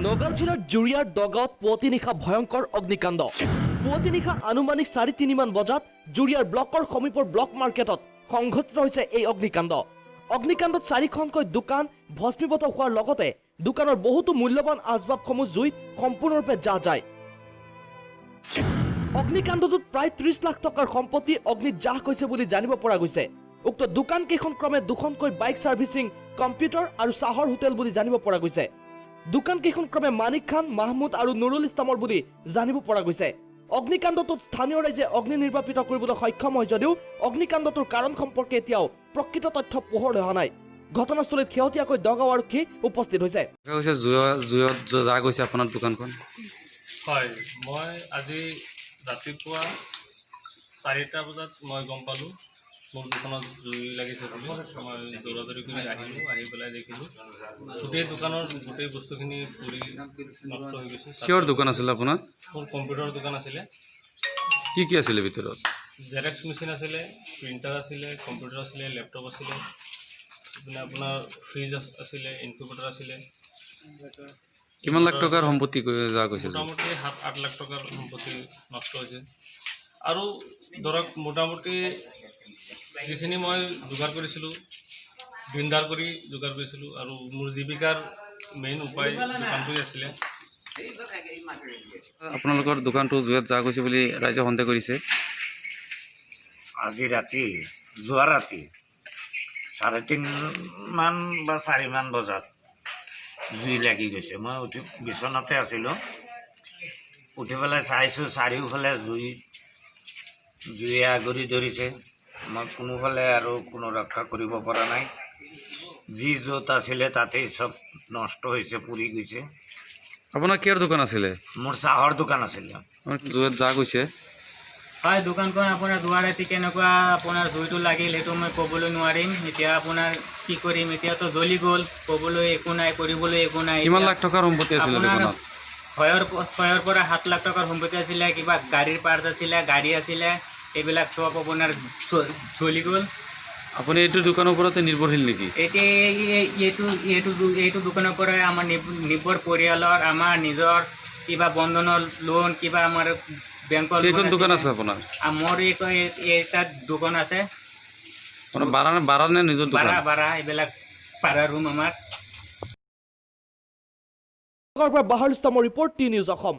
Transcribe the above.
নগাঁও জিলাৰ জুৰিয়াৰ দগাঁৱত পুৱতি নিশা ভয়ংকৰ অগ্নিকাণ্ড। পুৱতি নিশা আনুমানিক 3:30 মান বজাত জুৰিয়াৰ ব্লকৰ সমীপৰ ব্লক মাৰ্কেটত সংঘটিত হৈছে এই অগ্নিকাণ্ড। অগ্নিকাণ্ডত 4খনকৈ দোকান ভস্মীভূত হোৱাৰ লগতে দোকানৰ বহুতো মূল্যৱান আচবাবসমূহ জুইত সম্পূৰ্ণৰূপে জ্বলা যায়। অগ্নিকাণ্ডটোত প্ৰায় 30 লাখ টকাৰ সম্পত্তি অগ্নিত জাহ গৈছে বুলি জানিব পৰা গৈছে। উক্ত দোকান কেইখন ক্ৰমে দুখনকৈ বাইক সাৰ্ভিসিং, কম্পিউটাৰ আৰু চাহৰ হোটেল বুলি জানিব পৰা গৈছে। দোকান কেইখন ক্ৰমে মানিক খান, মাহমুদ আৰু নুৰুল ইছলামৰ বুলি জানিব পৰা গৈছে। অগ্নিকাণ্ডটোত স্থানীয় ৰাইজে অগ্নি নিৰ্বাপিত কৰিবলৈ সক্ষম হয় যদিও অগ্নিকাণ্ডটোৰ কাৰণ সম্পৰ্কে এতিয়াও প্ৰকৃত তথ্য পোহৰলৈ অহা নাই। ঘটনাস্থলীত শেহতীয়াকৈ দগাঁও আৰক্ষী উপস্থিত হৈছে। আপোনাৰ দোকানখন হয়, মই আজি ৰাতিপুৱা 4টা বজাত মই গম পালোঁ মোৰ দোকানত জুই লাগিছে বুলি। মই দৌৰাদৌৰি কৰি আহিলোঁ, আহি পেলাই দেখিলোঁ গোটেই দোকানৰ গোটেই বস্তুখিনি পুৰি নষ্ট হৈ গৈছে। কিহৰ দোকান আছিলে আপোনাৰ? মোৰ কম্পিউটাৰৰ দোকান আছিলে। কি আছিলে ভিতৰত? জেৰক্স মেচিন আছিলে, প্ৰিণ্টাৰ আছিলে, কম্পিউটাৰ আছিলে, লেপটপ আছিলে, ইপিনে আপোনাৰ ফ্ৰিজ আছিলে, ইনকিউবেটাৰ আছিলে। কিমান লাখ টকাৰ সম্পত্তি যা গৈছে? মোটামুটি 7-8 লাখ টকাৰ সম্পত্তি নষ্ট হৈছে। আৰু ধৰক মোটামুটি যিখিনি মই যোগাৰ কৰিছিলোঁ, বিন্দাৰ কৰি যোগাৰ কৰিছিলোঁ, আৰু মোৰ জীৱিকাৰ মেইন উপায় দোকানটোৱে আছিলে। আপোনালোকৰ দোকানটো জুইত যা গৈছে বুলি ৰাইজে সন্দেহ কৰিছে। আজি ৰাতি, যোৱা ৰাতি 3:30 মান বা 4 মান বজাত জুই লাগি গৈছে। মই উঠি বিচনাতে আছিলোঁ, উঠি পেলাই চাইছোঁ চাৰিওফালে জুইয়ে আগুৰি ধৰিছে। মই কোনোফালে আৰু কোনো ৰক্ষা কৰিব পৰা নাই। যি য'ত আছিলে তাতেই চব নষ্ট হৈছে, পুৰি গৈছে। আপোনাৰ কিহৰ দোকান আছিলে? মোৰ চাহৰ দোকান আছিলে। জুইত যা গৈছে। হয়, দোকানখন আপোনাৰ যোৱা ৰাতি কেনেকুৱা আপোনাৰ জুইটো লাগিল সেইটো মই ক'বলৈ নোৱাৰিম। এতিয়া আপোনাৰ কি কৰিম, এতিয়াতো জ্বলি গ'ল, ক'বলৈ একো নাই, কৰিবলৈ একো নাই। কিমান লাখ টকাৰ সম্পত্তি আছিলে দোকানত? 6 পৰা 7 লাখ টকাৰ সম্পত্তি আছিলে, কিবা গাড়ীৰ পাৰ্টছ আছিলে, গাড়ী আছিলে, এইবিলাক চব আপোনাৰ জ্বলি গ'ল। আপুনি এইটো দোকানৰ ওপৰতে নিৰ্ভৰশীল নেকি? এতিয়া এইটো দোকানৰ পৰাই আমাৰ নিৰ্ভৰ পৰিয়ালৰ, আমাৰ নিজৰ কিবা বন্ধনৰ লোন, কিবা আমাৰ বেংকৰ কেইখন দোকান আছে আপোনাৰ? মোৰ এটা দোকান আছে। বাৰা নে নিজৰ দোকান? বাৰা এইবিলাক পাৰা ৰুম আমাৰ। বাহাৰুল ইছলামৰ ৰিপৰ্ট, টি নিউজ অসম।